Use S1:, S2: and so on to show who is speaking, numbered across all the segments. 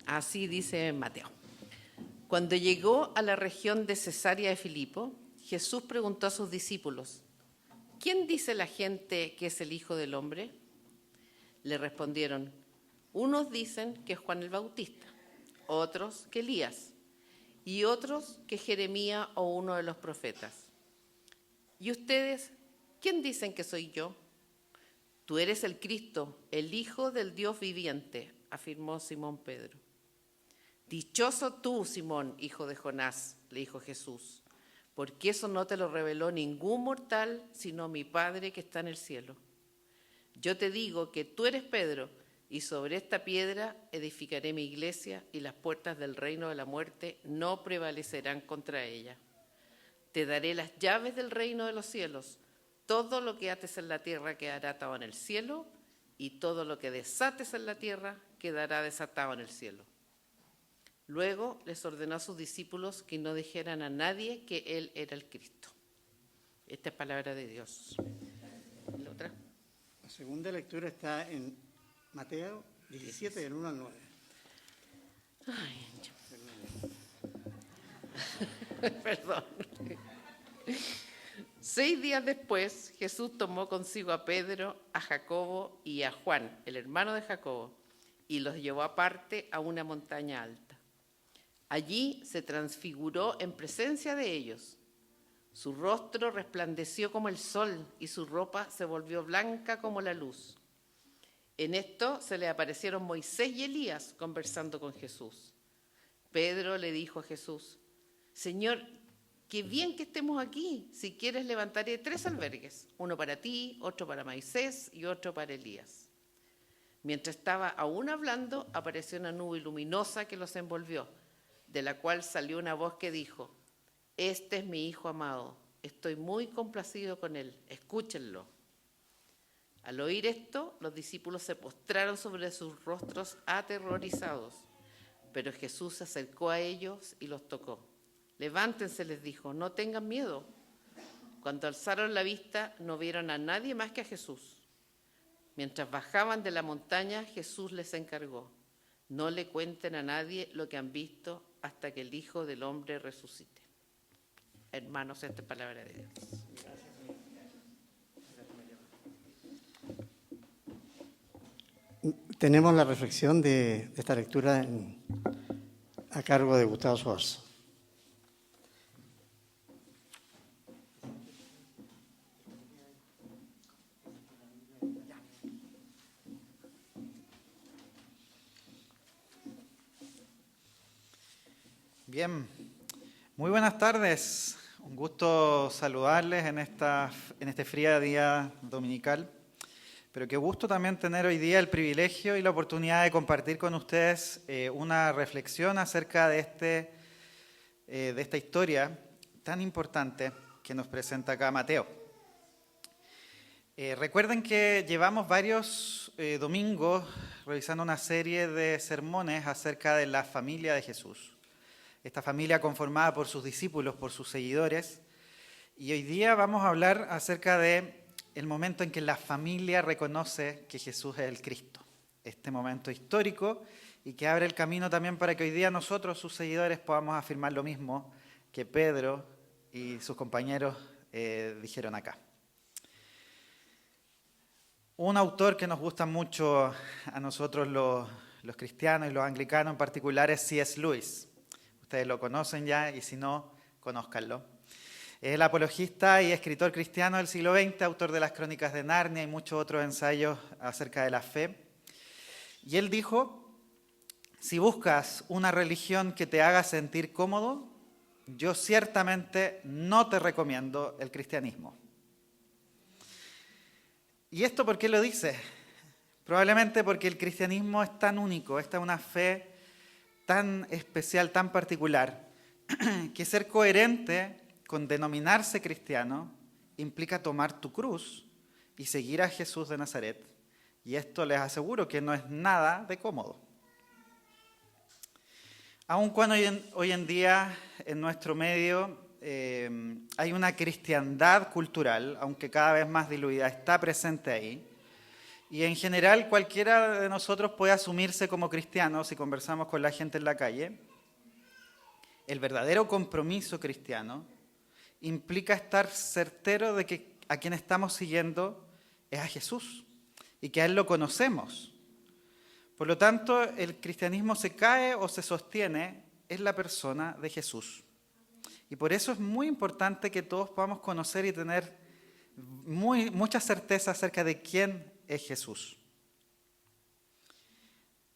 S1: Así dice Mateo. Cuando llegó a la región de Cesarea de Filipo, Jesús preguntó a sus discípulos: ¿quién dice la gente que es el Hijo del Hombre? Le respondieron: unos dicen que es Juan el Bautista, otros que Elías, y otros que Jeremías o uno de los profetas. ¿Y ustedes, quién dicen que soy yo? Tú eres el Cristo, el Hijo del Dios viviente, afirmó Simón Pedro. Dichoso tú, Simón, hijo de Jonás, le dijo Jesús, porque eso no te lo reveló ningún mortal, sino mi Padre que está en el cielo. Yo te digo que tú eres Pedro, y sobre esta piedra edificaré mi iglesia, y las puertas del reino de la muerte no prevalecerán contra ella. Te daré las llaves del reino de los cielos. Todo lo que ates en la tierra quedará atado en el cielo, y todo lo que desates en la tierra quedará desatado en el cielo. Luego les ordenó a sus discípulos que no dijeran a nadie que él era el Cristo. Esta es palabra de Dios. ¿La otra?
S2: La segunda lectura está en Mateo 17, del 1 al 9.
S1: Perdón. 6 días después, Jesús tomó consigo a Pedro, a Jacobo y a Juan, el hermano de Jacobo, y los llevó aparte a una montaña alta. Allí se transfiguró en presencia de ellos. Su rostro resplandeció como el sol y su ropa se volvió blanca como la luz. En esto se le aparecieron Moisés y Elías conversando con Jesús. Pedro le dijo a Jesús: Señor, qué bien que estemos aquí. Si quieres, levantaré 3 albergues, uno para ti, otro para Moisés y otro para Elías. Mientras estaba aún hablando, apareció una nube luminosa que los envolvió, de la cual salió una voz que dijo: este es mi Hijo amado, estoy muy complacido con él, escúchenlo. Al oír esto, los discípulos se postraron sobre sus rostros aterrorizados, pero Jesús se acercó a ellos y los tocó. Levántense, les dijo, no tengan miedo. Cuando alzaron la vista, no vieron a nadie más que a Jesús. Mientras bajaban de la montaña, Jesús les encargó: no le cuenten a nadie lo que han visto hasta que el Hijo del Hombre resucite. Hermanos, esta es palabra de Dios.
S2: Tenemos la reflexión de esta lectura a cargo de Gustavo Suárez.
S3: Bien, muy buenas tardes. Un gusto saludarles en este frío día dominical. Pero qué gusto también tener hoy día el privilegio y la oportunidad de compartir con ustedes una reflexión acerca de esta historia tan importante que nos presenta acá Mateo. Recuerden que llevamos varios domingos revisando una serie de sermones acerca de la familia de Jesús. Esta familia conformada por sus discípulos, por sus seguidores. Y hoy día vamos a hablar acerca de el momento en que la familia reconoce que Jesús es el Cristo. Este momento histórico y que abre el camino también para que hoy día nosotros, sus seguidores, podamos afirmar lo mismo que Pedro y sus compañeros dijeron acá. Un autor que nos gusta mucho a nosotros los cristianos y los anglicanos en particular es C.S. Lewis. Ustedes lo conocen ya y si no, conózcanlo. Es el apologista y escritor cristiano del siglo XX, autor de las Crónicas de Narnia y muchos otros ensayos acerca de la fe. Y él dijo: si buscas una religión que te haga sentir cómodo, yo ciertamente no te recomiendo el cristianismo. ¿Y esto por qué lo dice? Probablemente porque el cristianismo es tan único, esta es una fe tan especial, tan particular, que ser coherente con denominarse cristiano implica tomar tu cruz y seguir a Jesús de Nazaret. Y esto les aseguro que no es nada de cómodo. Aun cuando hoy en día en nuestro medio hay una cristiandad cultural, aunque cada vez más diluida, está presente ahí. Y en general cualquiera de nosotros puede asumirse como cristiano si conversamos con la gente en la calle. El verdadero compromiso cristiano implica estar certero de que a quien estamos siguiendo es a Jesús y que a Él lo conocemos. Por lo tanto, el cristianismo se cae o se sostiene en la persona de Jesús. Y por eso es muy importante que todos podamos conocer y tener mucha certeza acerca de quién es Jesús.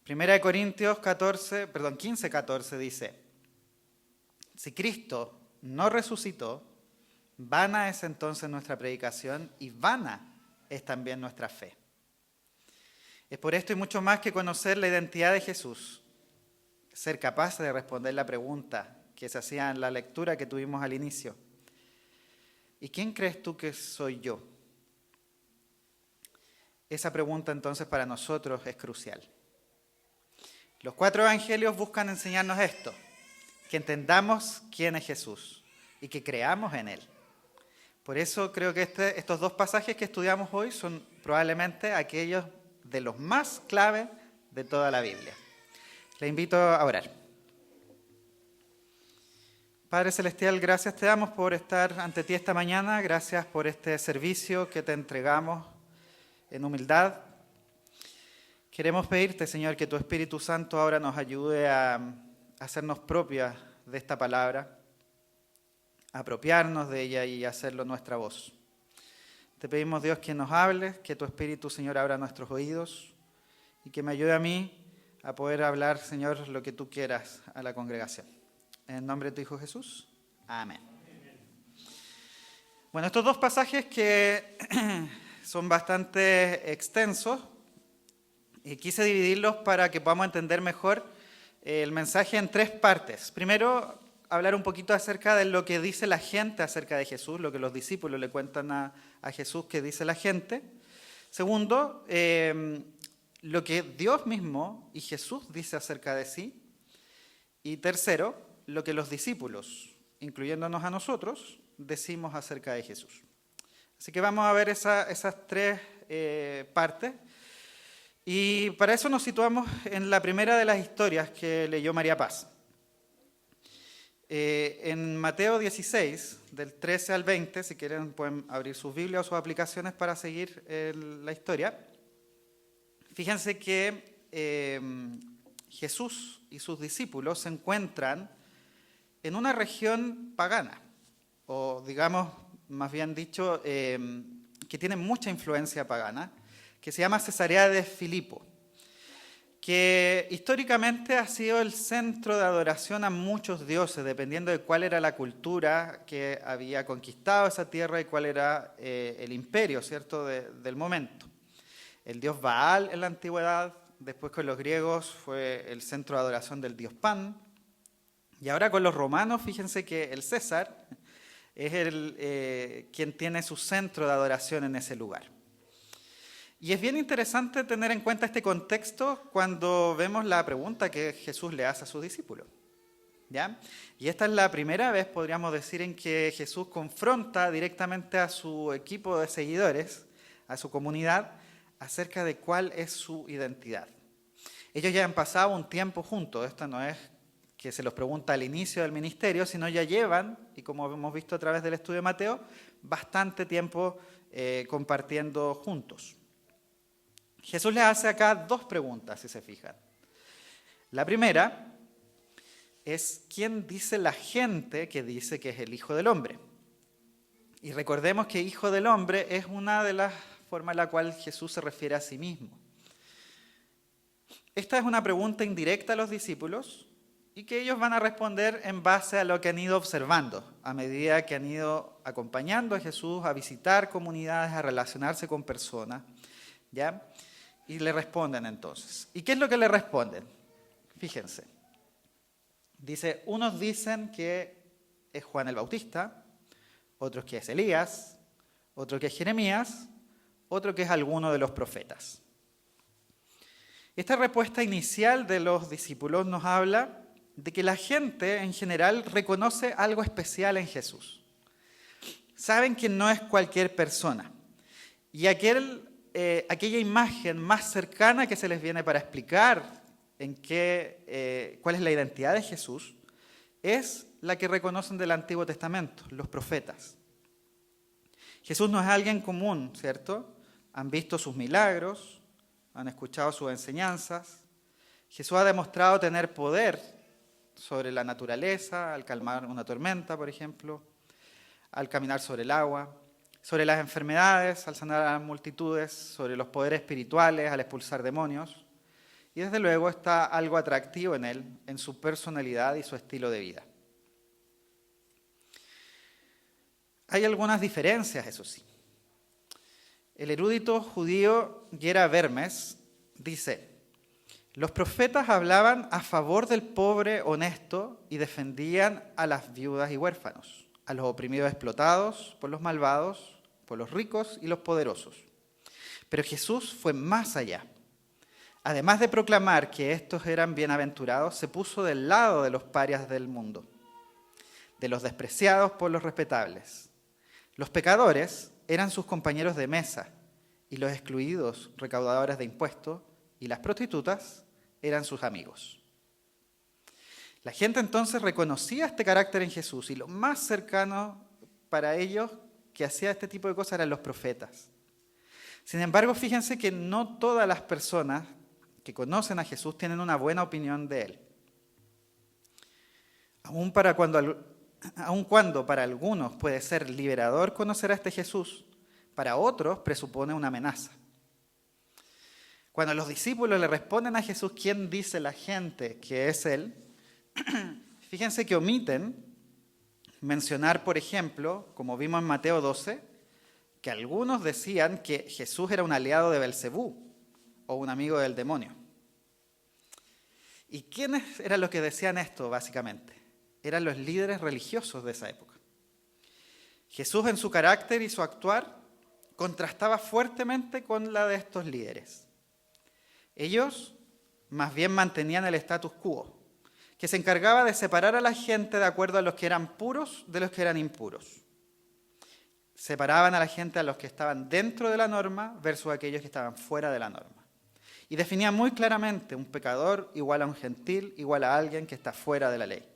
S3: 1 Corintios 15:14 dice: si Cristo no resucitó, vana es entonces nuestra predicación y vana es también nuestra fe. Es por esto y mucho más que conocer la identidad de Jesús, ser capaz de responder la pregunta que se hacía en la lectura que tuvimos al inicio. ¿Y quién crees tú que soy yo? Esa pregunta entonces para nosotros es crucial. Los 4 evangelios buscan enseñarnos esto, que entendamos quién es Jesús y que creamos en Él. Por eso creo que estos 2 pasajes que estudiamos hoy son probablemente aquellos de los más clave de toda la Biblia. Le invito a orar. Padre Celestial, gracias te damos por estar ante ti esta mañana, gracias por este servicio que te entregamos en humildad. Queremos pedirte, Señor, que tu Espíritu Santo ahora nos ayude a hacernos propias de esta palabra, a apropiarnos de ella y hacerlo nuestra voz. Te pedimos, Dios, que nos hables, que tu Espíritu, Señor, abra nuestros oídos y que me ayude a mí a poder hablar, Señor, lo que tú quieras a la congregación. En el nombre de tu Hijo Jesús. Amén. Bueno, estos 2 pasajes que son bastante extensos, y quise dividirlos para que podamos entender mejor el mensaje en 3 partes. Primero, hablar un poquito acerca de lo que dice la gente acerca de Jesús, lo que los discípulos le cuentan a Jesús que dice la gente. Segundo, lo que Dios mismo y Jesús dice acerca de sí. Y tercero, lo que los discípulos, incluyéndonos a nosotros, decimos acerca de Jesús. Así que vamos a ver esas 3 partes. Y para eso nos situamos en la primera de las historias que leyó María Paz. En Mateo 16, del 13 al 20, si quieren pueden abrir sus Biblias o sus aplicaciones para seguir la historia. Fíjense que Jesús y sus discípulos se encuentran en una región pagana, o digamos, más bien dicho, que tiene mucha influencia pagana, que se llama Cesarea de Filipo, que históricamente ha sido el centro de adoración a muchos dioses, dependiendo de cuál era la cultura que había conquistado esa tierra y cuál era el imperio, ¿cierto?, del momento. El dios Baal en la antigüedad, después con los griegos fue el centro de adoración del dios Pan, y ahora con los romanos, fíjense que el César es quien tiene su centro de adoración en ese lugar. Y es bien interesante tener en cuenta este contexto cuando vemos la pregunta que Jesús le hace a sus discípulos, ¿ya? Y esta es la primera vez, podríamos decir, en que Jesús confronta directamente a su equipo de seguidores, a su comunidad, acerca de cuál es su identidad. Ellos ya han pasado un tiempo juntos, esto no es que se los pregunta al inicio del ministerio, sino ya llevan, y como hemos visto a través del estudio de Mateo, bastante tiempo compartiendo juntos. Jesús les hace acá 2 preguntas, si se fijan. La primera es: ¿quién dice la gente que dice que es el Hijo del Hombre? Y recordemos que Hijo del Hombre es una de las formas en la cual Jesús se refiere a sí mismo. Esta es una pregunta indirecta a los discípulos y que ellos van a responder en base a lo que han ido observando, a medida que han ido acompañando a Jesús a visitar comunidades, a relacionarse con personas, ¿ya? Y le responden entonces. ¿Y qué es lo que le responden? Fíjense. Dice, unos dicen que es Juan el Bautista, otros que es Elías, otro que es Jeremías, otro que es alguno de los profetas. Esta respuesta inicial de los discípulos nos habla de que la gente en general reconoce algo especial en Jesús. Saben que no es cualquier persona. Y aquel aquella imagen más cercana que se les viene para explicar cuál es la identidad de Jesús es la que reconocen del Antiguo Testamento, los profetas. Jesús no es alguien común, ¿cierto? Han visto sus milagros, han escuchado sus enseñanzas. Jesús ha demostrado tener poder sobre la naturaleza, al calmar una tormenta, por ejemplo, al caminar sobre el agua, sobre las enfermedades, al sanar a las multitudes, sobre los poderes espirituales, al expulsar demonios. Y desde luego está algo atractivo en él, en su personalidad y su estilo de vida. Hay algunas diferencias, eso sí. El erudito judío Gera Vermes dice: los profetas hablaban a favor del pobre honesto y defendían a las viudas y huérfanos, a los oprimidos explotados por los malvados, por los ricos y los poderosos. Pero Jesús fue más allá. Además de proclamar que estos eran bienaventurados, se puso del lado de los parias del mundo, de los despreciados por los respetables. Los pecadores eran sus compañeros de mesa y los excluidos, recaudadores de impuestos, y las prostitutas eran sus amigos. La gente entonces reconocía este carácter en Jesús y lo más cercano para ellos que hacía este tipo de cosas eran los profetas. Sin embargo, fíjense que no todas las personas que conocen a Jesús tienen una buena opinión de él. Aun cuando para algunos puede ser liberador conocer a este Jesús, para otros presupone una amenaza. Cuando los discípulos le responden a Jesús quién dice la gente que es él, fíjense que omiten mencionar, por ejemplo, como vimos en Mateo 12, que algunos decían que Jesús era un aliado de Belcebú o un amigo del demonio. ¿Y quiénes eran los que decían esto, básicamente? Eran los líderes religiosos de esa época. Jesús, en su carácter y su actuar, contrastaba fuertemente con la de estos líderes. Ellos más bien mantenían el status quo, que se encargaba de separar a la gente de acuerdo a los que eran puros de los que eran impuros. Separaban a la gente a los que estaban dentro de la norma versus aquellos que estaban fuera de la norma. Y definían muy claramente un pecador igual a un gentil, igual a alguien que está fuera de la ley.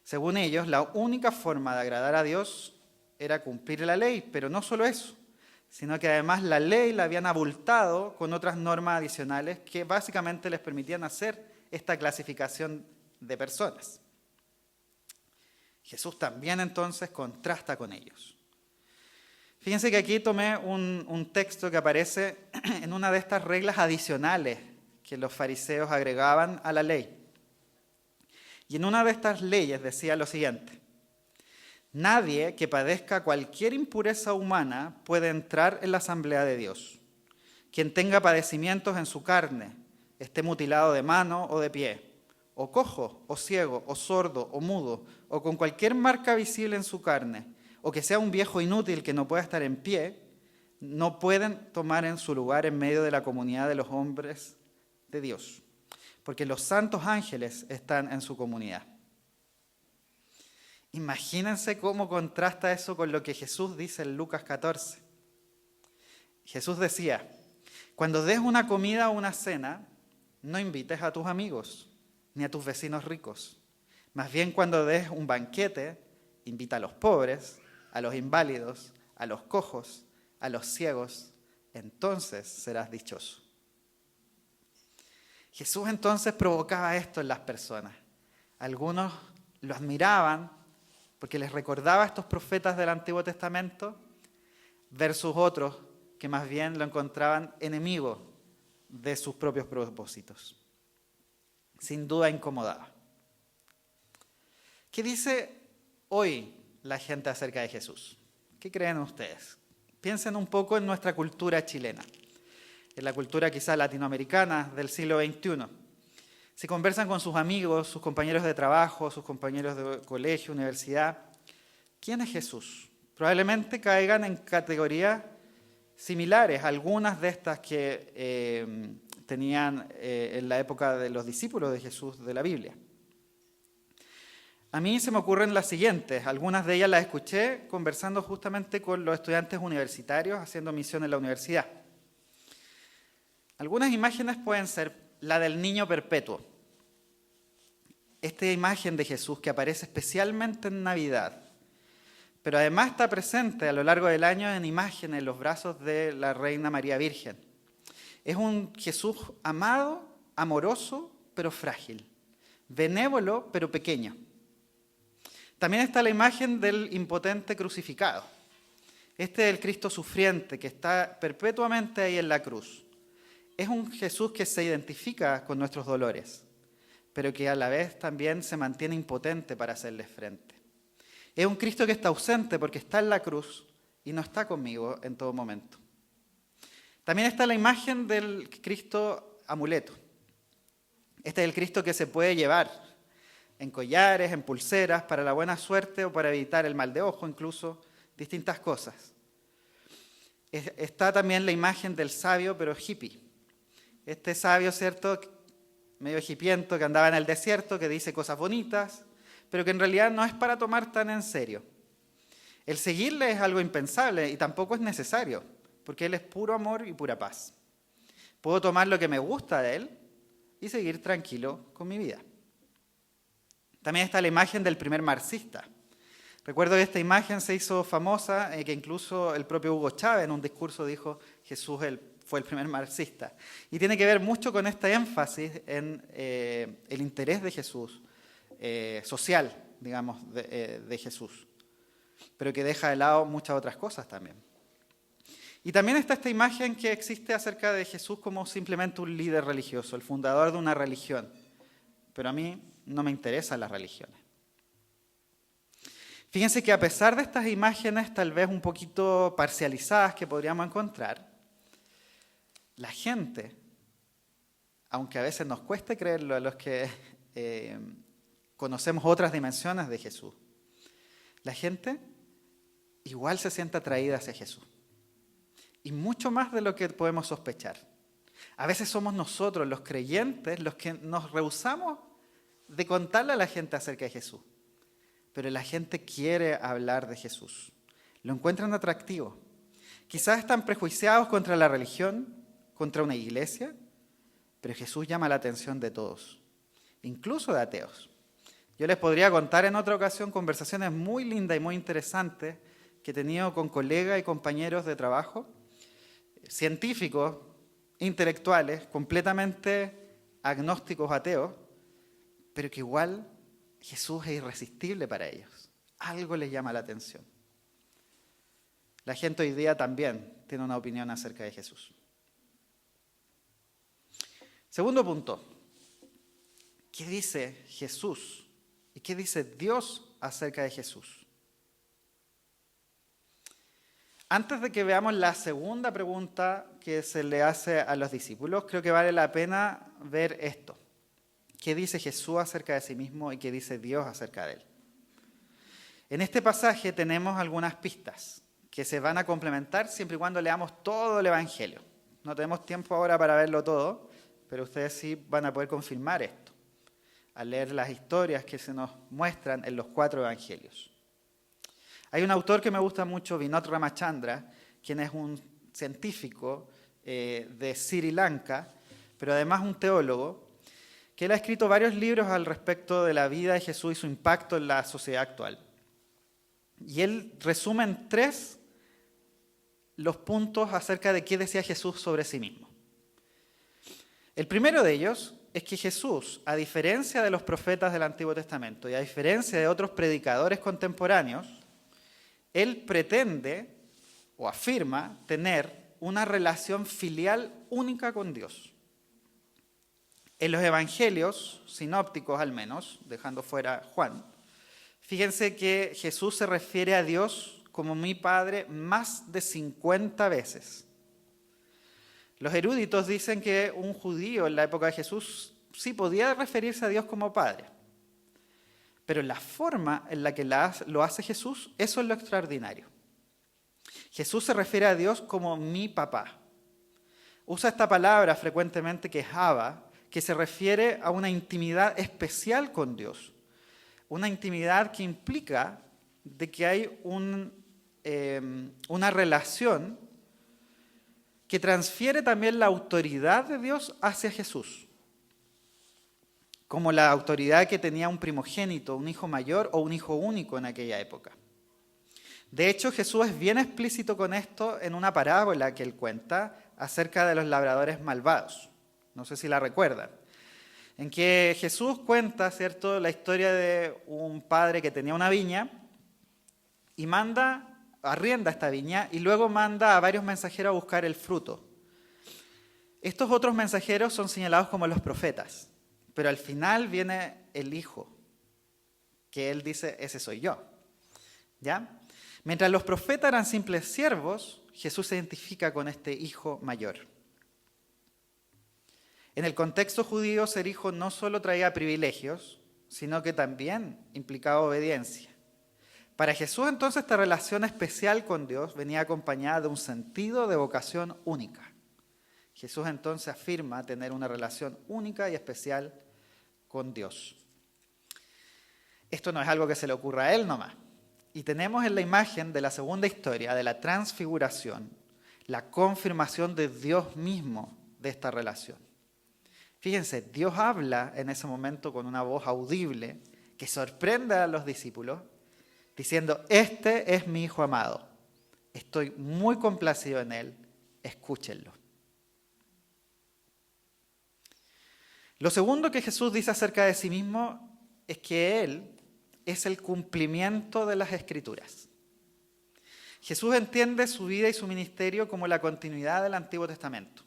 S3: Según ellos, la única forma de agradar a Dios era cumplir la ley, pero no solo eso, sino que además la ley la habían abultado con otras normas adicionales que básicamente les permitían hacer esta clasificación de personas. Jesús también entonces contrasta con ellos. Fíjense que aquí tomé un texto que aparece en una de estas reglas adicionales que los fariseos agregaban a la ley. Y en una de estas leyes decía lo siguiente: nadie que padezca cualquier impureza humana puede entrar en la asamblea de Dios. Quien tenga padecimientos en su carne, esté mutilado de mano o de pie, o cojo, o ciego, o sordo, o mudo, o con cualquier marca visible en su carne, o que sea un viejo inútil que no pueda estar en pie, no pueden tomar en su lugar en medio de la comunidad de los hombres de Dios, porque los santos ángeles están en su comunidad. Imagínense cómo contrasta eso con lo que Jesús dice en Lucas 14. Jesús decía: cuando des una comida o una cena, no invites a tus amigos ni a tus vecinos ricos. Más bien, cuando des un banquete, invita a los pobres, a los inválidos, a los cojos, a los ciegos. Entonces serás dichoso. Jesús entonces provocaba esto en las personas. Algunos lo admiraban porque les recordaba a estos profetas del Antiguo Testamento, versus otros que más bien lo encontraban enemigo de sus propios propósitos. Sin duda incomodaba. ¿Qué dice hoy la gente acerca de Jesús? ¿Qué creen ustedes? Piensen un poco en nuestra cultura chilena, en la cultura quizá latinoamericana del siglo XXI. Si conversan con sus amigos, sus compañeros de trabajo, sus compañeros de colegio, universidad, ¿quién es Jesús? Probablemente caigan en categorías similares, algunas de estas que tenían en la época de los discípulos de Jesús de la Biblia. A mí se me ocurren las siguientes. Algunas de ellas las escuché conversando justamente con los estudiantes universitarios haciendo misión en la universidad. Algunas imágenes pueden ser la del niño perpetuo. Esta imagen de Jesús que aparece especialmente en Navidad, pero además está presente a lo largo del año en imágenes en los brazos de la Reina María Virgen. Es un Jesús amado, amoroso, pero frágil, benévolo, pero pequeño. También está la imagen del impotente crucificado. Este es el Cristo sufriente que está perpetuamente ahí en la cruz. Es un Jesús que se identifica con nuestros dolores, pero que a la vez también se mantiene impotente para hacerles frente. Es un Cristo que está ausente porque está en la cruz y no está conmigo en todo momento. También está la imagen del Cristo amuleto. Este es el Cristo que se puede llevar en collares, en pulseras, para la buena suerte o para evitar el mal de ojo, incluso distintas cosas. Está también la imagen del sabio, pero hippie. Este sabio, ¿cierto?, medio hipiento, que andaba en el desierto, que dice cosas bonitas, pero que en realidad no es para tomar tan en serio. El seguirle es algo impensable y tampoco es necesario, porque Él es puro amor y pura paz. Puedo tomar lo que me gusta de Él y seguir tranquilo con mi vida. También está la imagen del primer marxista. Recuerdo que esta imagen se hizo famosa, que incluso el propio Hugo Chávez en un discurso dijo Jesús fue el primer marxista. Y tiene que ver mucho con este énfasis en el interés de Jesús, social, digamos, de Jesús, pero que deja de lado muchas otras cosas también. Y también está esta imagen que existe acerca de Jesús como simplemente un líder religioso, el fundador de una religión. Pero a mí no me interesan las religiones. Fíjense que a pesar de estas imágenes tal vez un poquito parcializadas que podríamos encontrar, la gente, aunque a veces nos cueste creerlo a los que conocemos otras dimensiones de Jesús, la gente igual se siente atraída hacia Jesús. Y mucho más de lo que podemos sospechar. A veces somos nosotros, los creyentes, los que nos rehusamos de contarle a la gente acerca de Jesús. Pero la gente quiere hablar de Jesús. Lo encuentran atractivo. Quizás están prejuiciados contra la religión, contra una iglesia, pero Jesús llama la atención de todos, incluso de ateos. Yo les podría contar en otra ocasión conversaciones muy lindas y muy interesantes que he tenido con colegas y compañeros de trabajo, científicos, intelectuales, completamente agnósticos, ateos, pero que igual Jesús es irresistible para ellos. Algo les llama la atención. La gente hoy día también tiene una opinión acerca de Jesús. Segundo punto, ¿qué dice Jesús y qué dice Dios acerca de Jesús? Antes de que veamos la segunda pregunta que se le hace a los discípulos, creo que vale la pena ver esto. ¿Qué dice Jesús acerca de sí mismo y qué dice Dios acerca de él? En este pasaje tenemos algunas pistas que se van a complementar siempre y cuando leamos todo el Evangelio. No tenemos tiempo ahora para verlo todo, pero ustedes sí van a poder confirmar esto al leer las historias que se nos muestran en los 4 Evangelios. Hay un autor que me gusta mucho, Vinod Ramachandra, quien es un científico de Sri Lanka, pero además un teólogo, que él ha escrito varios libros al respecto de la vida de Jesús y su impacto en la sociedad actual. Y él resume en 3 los puntos acerca de qué decía Jesús sobre sí mismo. El primero de ellos es que Jesús, a diferencia de los profetas del Antiguo Testamento y a diferencia de otros predicadores contemporáneos, él pretende o afirma tener una relación filial única con Dios. En los evangelios sinópticos al menos, dejando fuera Juan, fíjense que Jesús se refiere a Dios como mi Padre más de 50 veces. Los eruditos dicen que un judío en la época de Jesús sí podía referirse a Dios como Padre. Pero la forma en la que lo hace Jesús, eso es lo extraordinario. Jesús se refiere a Dios como mi papá. Usa esta palabra frecuentemente que es Abba, que se refiere a una intimidad especial con Dios. una intimidad que implica de que hay una relación que transfiere también la autoridad de Dios hacia Jesús, como la autoridad que tenía un primogénito, un hijo mayor o un hijo único en aquella época. De hecho, Jesús es bien explícito con esto en una parábola que él cuenta acerca de los labradores malvados. No sé si la recuerdan. En que Jesús cuenta, ¿cierto?, la historia de un padre que tenía una viña y arrienda esta viña y luego manda a varios mensajeros a buscar el fruto. Estos otros mensajeros son señalados como los profetas, pero al final viene el hijo, que él dice, ese soy yo. ¿Ya? Mientras los profetas eran simples siervos, Jesús se identifica con este hijo mayor. En el contexto judío, ser hijo no solo traía privilegios, sino que también implicaba obediencia. Para Jesús, entonces, esta relación especial con Dios venía acompañada de un sentido de vocación única. Jesús, entonces, afirma tener una relación única y especial con Dios. Esto no es algo que se le ocurra a él nomás. Y tenemos en la imagen de la segunda historia, de la transfiguración, la confirmación de Dios mismo de esta relación. Fíjense, Dios habla en ese momento con una voz audible que sorprende a los discípulos, diciendo, este es mi Hijo amado, estoy muy complacido en él, escúchenlo. Lo segundo que Jesús dice acerca de sí mismo es que él es el cumplimiento de las Escrituras. Jesús entiende su vida y su ministerio como la continuidad del Antiguo Testamento.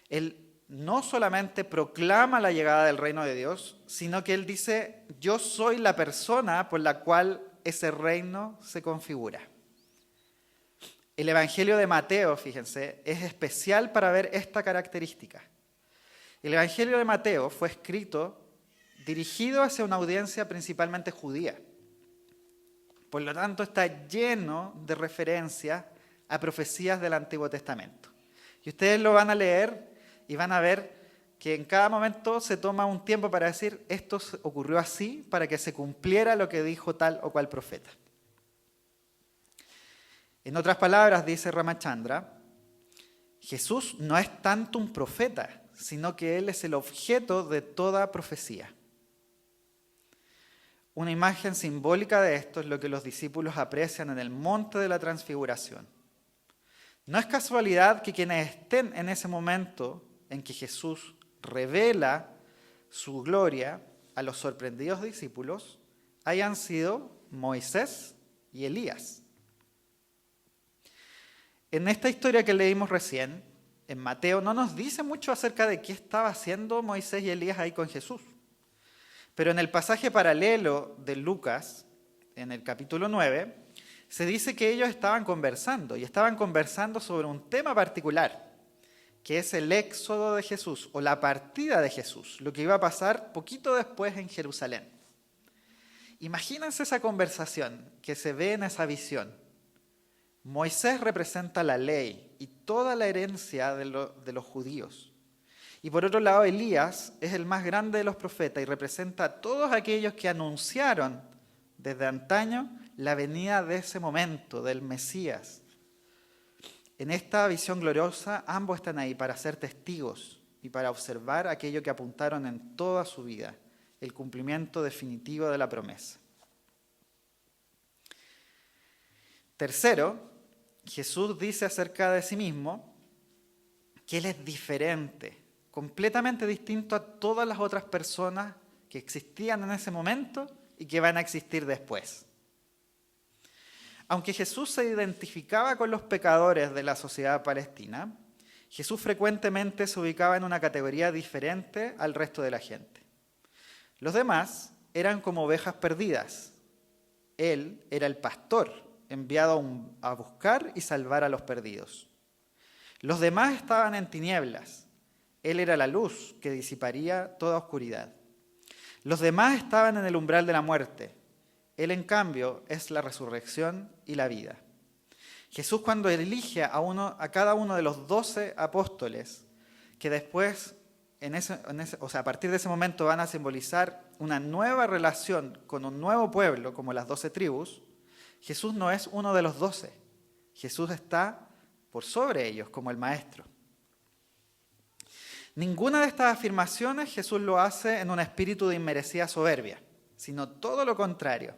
S3: Él no solamente proclama la llegada del reino de Dios, sino que él dice, yo soy la persona por la cual ese reino se configura. El Evangelio de Mateo, fíjense, es especial para ver esta característica. El Evangelio de Mateo fue escrito dirigido hacia una audiencia principalmente judía. Por lo tanto, está lleno de referencias a profecías del Antiguo Testamento. Y ustedes lo van a leer y van a ver que en cada momento se toma un tiempo para decir, esto ocurrió así para que se cumpliera lo que dijo tal o cual profeta. En otras palabras, dice Ramachandra, Jesús no es tanto un profeta, sino que él es el objeto de toda profecía. Una imagen simbólica de esto es lo que los discípulos aprecian en el monte de la transfiguración. No es casualidad que quienes estén en ese momento en que Jesús revela su gloria a los sorprendidos discípulos hayan sido Moisés y Elías. En esta historia que leímos recién, en Mateo, no nos dice mucho acerca de qué estaba haciendo Moisés y Elías ahí con Jesús. Pero en el pasaje paralelo de Lucas, en el capítulo 9, se dice que ellos estaban conversando sobre un tema particular, que es el éxodo de Jesús o la partida de Jesús, lo que iba a pasar poquito después en Jerusalén. Imagínense esa conversación que se ve en esa visión. Moisés representa la ley y toda la herencia de los judíos. Y por otro lado, Elías es el más grande de los profetas y representa a todos aquellos que anunciaron desde antaño la venida de ese momento, del Mesías. En esta visión gloriosa, ambos están ahí para ser testigos y para observar aquello que apuntaron en toda su vida, el cumplimiento definitivo de la promesa. Tercero, Jesús dice acerca de sí mismo que Él es diferente, completamente distinto a todas las otras personas que existían en ese momento y que van a existir después. Aunque Jesús se identificaba con los pecadores de la sociedad palestina, Jesús frecuentemente se ubicaba en una categoría diferente al resto de la gente. Los demás eran como ovejas perdidas. Él era el pastor enviado a buscar y salvar a los perdidos. Los demás estaban en tinieblas. Él era la luz que disiparía toda oscuridad. Los demás estaban en el umbral de la muerte. Él, en cambio, es la resurrección y la vida. Jesús, cuando elige a cada uno de los 12 apóstoles, que después a partir de ese momento van a simbolizar una nueva relación con un nuevo pueblo, como las 12 tribus, Jesús no es uno de los 12. Jesús está por sobre ellos, como el Maestro. Ninguna de estas afirmaciones Jesús lo hace en un espíritu de inmerecida soberbia, sino todo lo contrario.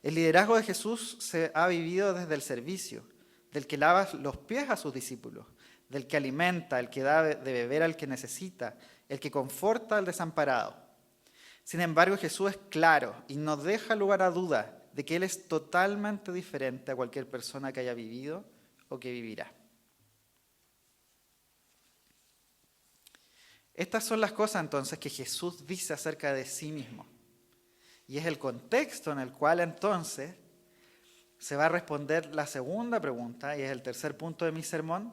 S3: El liderazgo de Jesús se ha vivido desde el servicio, del que lava los pies a sus discípulos, del que alimenta, el que da de beber al que necesita, el que conforta al desamparado. Sin embargo, Jesús es claro y no deja lugar a duda de que Él es totalmente diferente a cualquier persona que haya vivido o que vivirá. Estas son las cosas entonces que Jesús dice acerca de sí mismo. Y es el contexto en el cual entonces se va a responder la segunda pregunta, y es el tercer punto de mi sermón: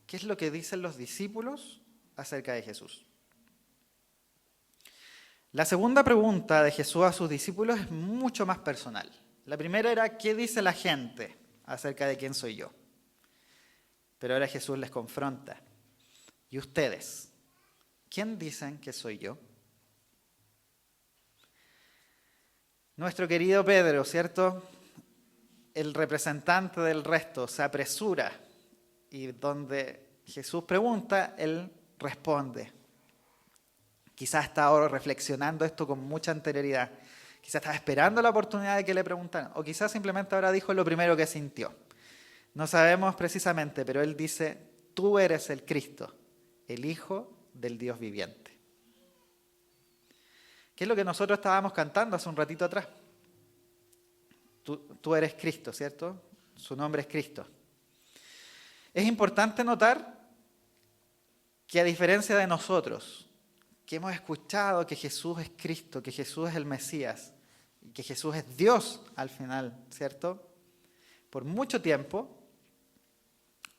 S3: ¿qué es lo que dicen los discípulos acerca de Jesús? La segunda pregunta de Jesús a sus discípulos es mucho más personal. La primera era: ¿qué dice la gente acerca de quién soy yo? Pero ahora Jesús les confronta: ¿y ustedes? ¿Quién dicen que soy yo? Nuestro querido Pedro, ¿cierto? El representante del resto, se apresura y donde Jesús pregunta, él responde. Quizás está ahora reflexionando esto con mucha anterioridad. Quizás estaba esperando la oportunidad de que le preguntaran. O quizás simplemente ahora dijo lo primero que sintió. No sabemos precisamente, pero él dice: tú eres el Cristo, el Hijo del Dios viviente. ¿Qué es lo que nosotros estábamos cantando hace un ratito atrás? Tú eres Cristo, ¿cierto? Su nombre es Cristo. Es importante notar que a diferencia de nosotros, que hemos escuchado que Jesús es Cristo, que Jesús es el Mesías, y que Jesús es Dios al final, ¿cierto? Por mucho tiempo,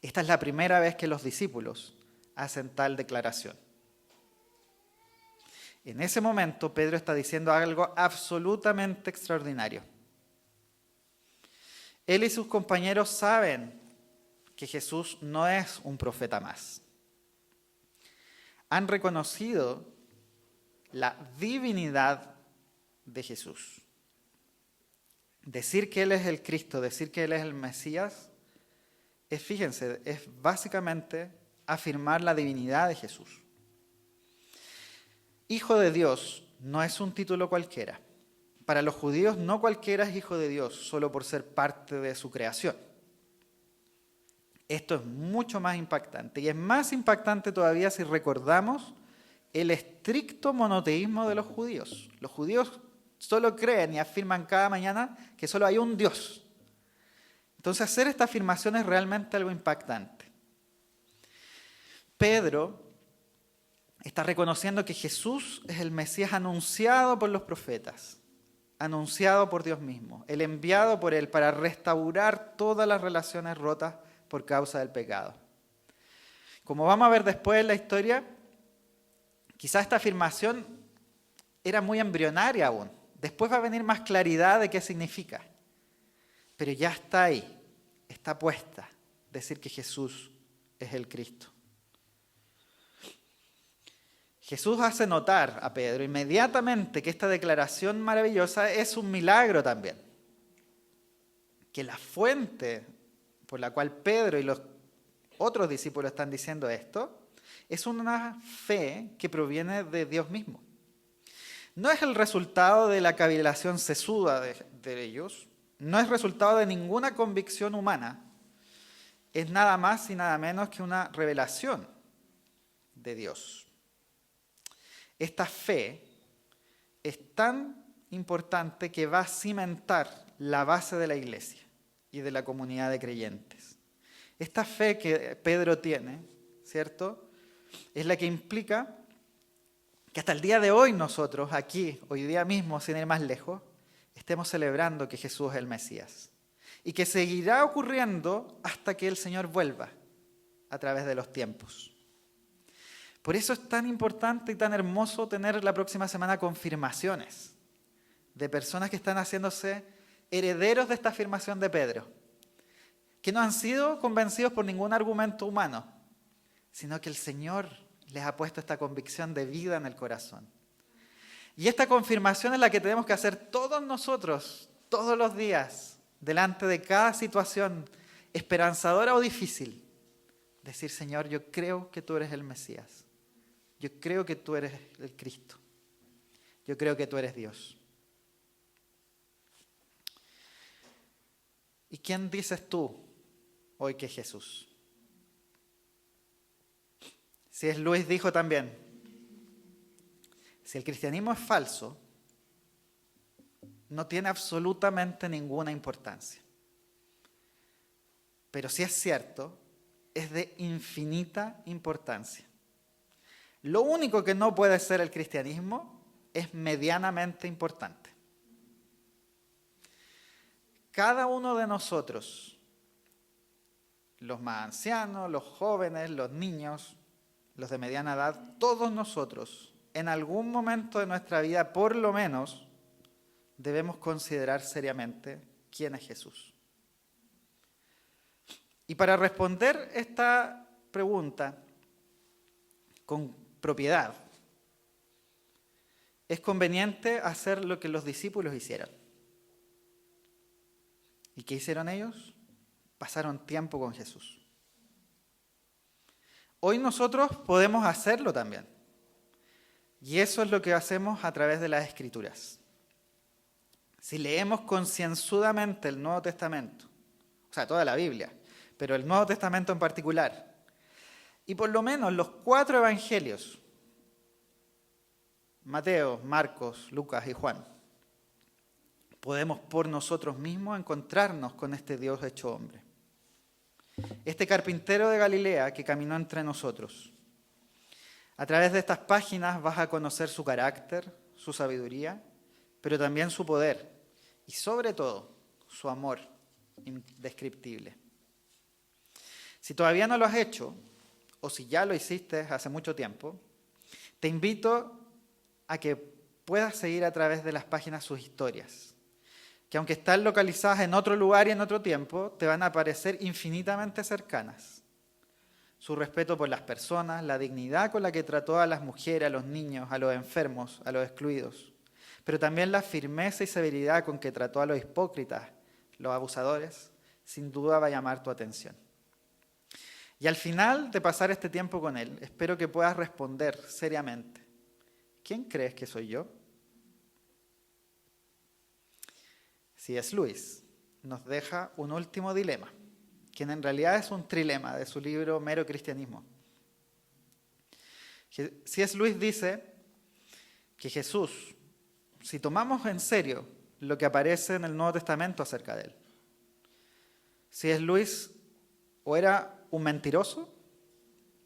S3: esta es la primera vez que los discípulos hacen tal declaración. En ese momento, Pedro está diciendo algo absolutamente extraordinario. Él y sus compañeros saben que Jesús no es un profeta más. Han reconocido la divinidad de Jesús. Decir que Él es el Cristo, decir que Él es el Mesías, fíjense, es básicamente afirmar la divinidad de Jesús. Hijo de Dios no es un título cualquiera. Para los judíos no cualquiera es hijo de Dios solo por ser parte de su creación. Esto es mucho más impactante y es más impactante todavía si recordamos el estricto monoteísmo de los judíos. Los judíos solo creen y afirman cada mañana que solo hay un Dios. Entonces hacer esta afirmación es realmente algo impactante. Pedro está reconociendo que Jesús es el Mesías anunciado por los profetas, anunciado por Dios mismo, el enviado por Él para restaurar todas las relaciones rotas por causa del pecado. Como vamos a ver después en la historia, quizás esta afirmación era muy embrionaria aún. Después va a venir más claridad de qué significa. Pero ya está ahí, está puesta, decir que Jesús es el Cristo. Jesús hace notar a Pedro inmediatamente que esta declaración maravillosa es un milagro también. Que la fuente por la cual Pedro y los otros discípulos están diciendo esto es una fe que proviene de Dios mismo. No es el resultado de la cavilación sesuda de ellos, no es resultado de ninguna convicción humana, es nada más y nada menos que una revelación de Dios. Esta fe es tan importante que va a cimentar la base de la iglesia y de la comunidad de creyentes. Esta fe que Pedro tiene, ¿cierto?, es la que implica que hasta el día de hoy nosotros, aquí, hoy día mismo, sin ir más lejos, estemos celebrando que Jesús es el Mesías. Y que seguirá ocurriendo hasta que el Señor vuelva a través de los tiempos. Por eso es tan importante y tan hermoso tener la próxima semana confirmaciones de personas que están haciéndose herederos de esta afirmación de Pedro, que no han sido convencidos por ningún argumento humano, sino que el Señor les ha puesto esta convicción de vida en el corazón. Y esta confirmación es la que tenemos que hacer todos nosotros, todos los días, delante de cada situación esperanzadora o difícil. Decir, Señor, yo creo que tú eres el Mesías. Yo creo que tú eres el Cristo. Yo creo que tú eres Dios. ¿Y quién dices tú hoy que es Jesús? C.S. Lewis dijo también, si el cristianismo es falso, no tiene absolutamente ninguna importancia. Pero si es cierto, es de infinita importancia. Lo único que no puede ser el cristianismo es medianamente importante. Cada uno de nosotros, los más ancianos, los jóvenes, los niños, los de mediana edad, todos nosotros, en algún momento de nuestra vida, por lo menos, debemos considerar seriamente quién es Jesús. Y para responder esta pregunta con propiedad, es conveniente hacer lo que los discípulos hicieron. ¿Y qué hicieron ellos? Pasaron tiempo con Jesús. Hoy nosotros podemos hacerlo también. Y eso es lo que hacemos a través de las Escrituras. Si leemos concienzudamente el Nuevo Testamento, o sea, toda la Biblia, pero el Nuevo Testamento en particular, y por lo menos los 4 evangelios, Mateo, Marcos, Lucas y Juan, podemos por nosotros mismos encontrarnos con este Dios hecho hombre. Este carpintero de Galilea que caminó entre nosotros. A través de estas páginas vas a conocer su carácter, su sabiduría, pero también su poder y sobre todo su amor indescriptible. Si todavía no lo has hecho, o si ya lo hiciste hace mucho tiempo, te invito a que puedas seguir a través de las páginas sus historias, que aunque están localizadas en otro lugar y en otro tiempo, te van a parecer infinitamente cercanas. Su respeto por las personas, la dignidad con la que trató a las mujeres, a los niños, a los enfermos, a los excluidos, pero también la firmeza y severidad con que trató a los hipócritas, los abusadores, sin duda va a llamar tu atención. Y al final de pasar este tiempo con él, espero que puedas responder seriamente, ¿quién crees que soy yo? C.S. Lewis nos deja un último dilema, que en realidad es un trilema de su libro Mero Cristianismo. C.S. Lewis dice que Jesús, si tomamos en serio lo que aparece en el Nuevo Testamento acerca de él, C.S. Lewis o era un mentiroso,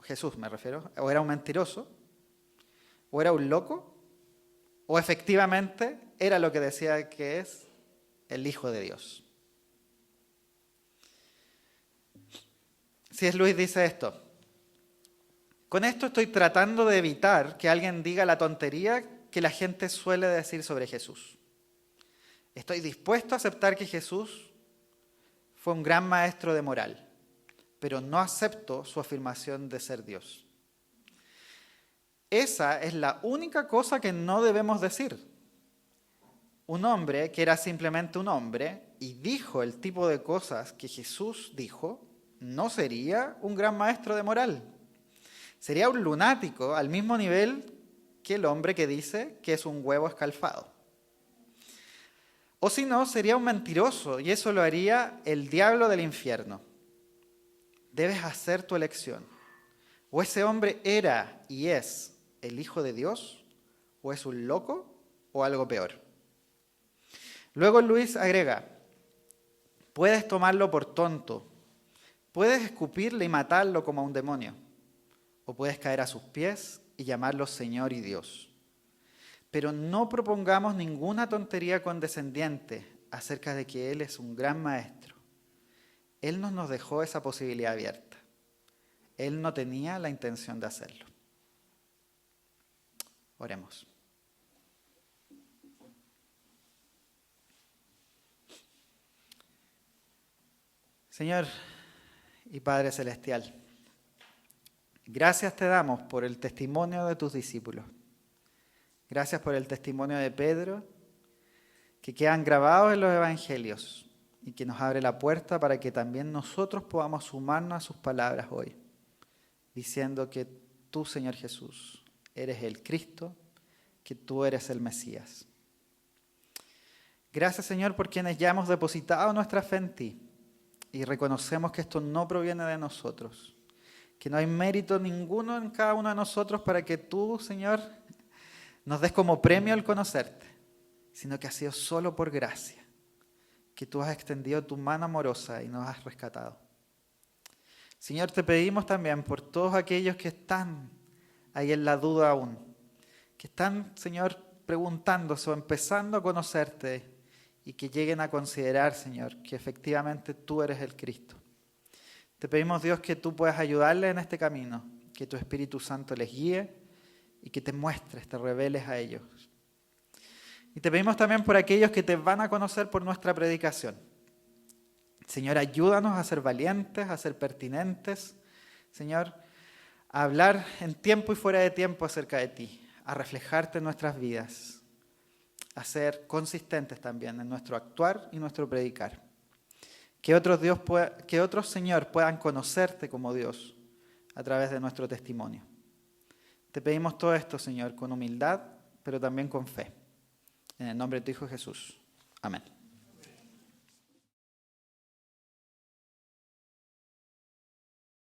S3: Jesús me refiero, o era un mentiroso, o era un loco, o efectivamente era lo que decía que es el Hijo de Dios. C.S. Lewis dice esto: con esto estoy tratando de evitar que alguien diga la tontería que la gente suele decir sobre Jesús. Estoy dispuesto a aceptar que Jesús fue un gran maestro de moral, pero no acepto su afirmación de ser Dios. Esa es la única cosa que no debemos decir. Un hombre que era simplemente un hombre y dijo el tipo de cosas que Jesús dijo, no sería un gran maestro de moral. Sería un lunático al mismo nivel que el hombre que dice que es un huevo escalfado. O si no, sería un mentiroso y eso lo haría el diablo del infierno. Debes hacer tu elección. O ese hombre era y es el Hijo de Dios, o es un loco, o algo peor. Luego Luis agrega, puedes tomarlo por tonto, puedes escupirle y matarlo como a un demonio, o puedes caer a sus pies y llamarlo Señor y Dios. Pero no propongamos ninguna tontería condescendiente acerca de que Él es un gran maestro. Él no nos dejó esa posibilidad abierta. Él no tenía la intención de hacerlo. Oremos. Señor y Padre Celestial, Gracias te damos por el testimonio de tus discípulos. Gracias por el testimonio de Pedro, que quedan grabados en los evangelios y que nos abre la puerta para que también nosotros podamos sumarnos a sus palabras hoy, diciendo que tú, Señor Jesús, eres el Cristo, que tú eres el Mesías. Gracias, Señor, por quienes ya hemos depositado nuestra fe en ti y reconocemos que esto no proviene de nosotros, que no hay mérito ninguno en cada uno de nosotros para que tú, Señor, nos des como premio el conocerte, sino que ha sido solo por gracia, que tú has extendido tu mano amorosa y nos has rescatado. Señor, te pedimos también por todos aquellos que están ahí en la duda aún, que están, Señor, preguntándose o empezando a conocerte y que lleguen a considerar, Señor, que efectivamente tú eres el Cristo. Te pedimos, Dios, que tú puedas ayudarles en este camino, que tu Espíritu Santo les guíe y que te muestres, te reveles a ellos. Y te pedimos también por aquellos que te van a conocer por nuestra predicación. Señor, ayúdanos a ser valientes, a ser pertinentes, Señor, a hablar en tiempo y fuera de tiempo acerca de ti, a reflejarte en nuestras vidas, a ser consistentes también en nuestro actuar y nuestro predicar. Que otros, Señor, puedan conocerte como Dios a través de nuestro testimonio. Te pedimos todo esto, Señor, con humildad, pero también con fe. En el nombre de tu Hijo Jesús. Amén.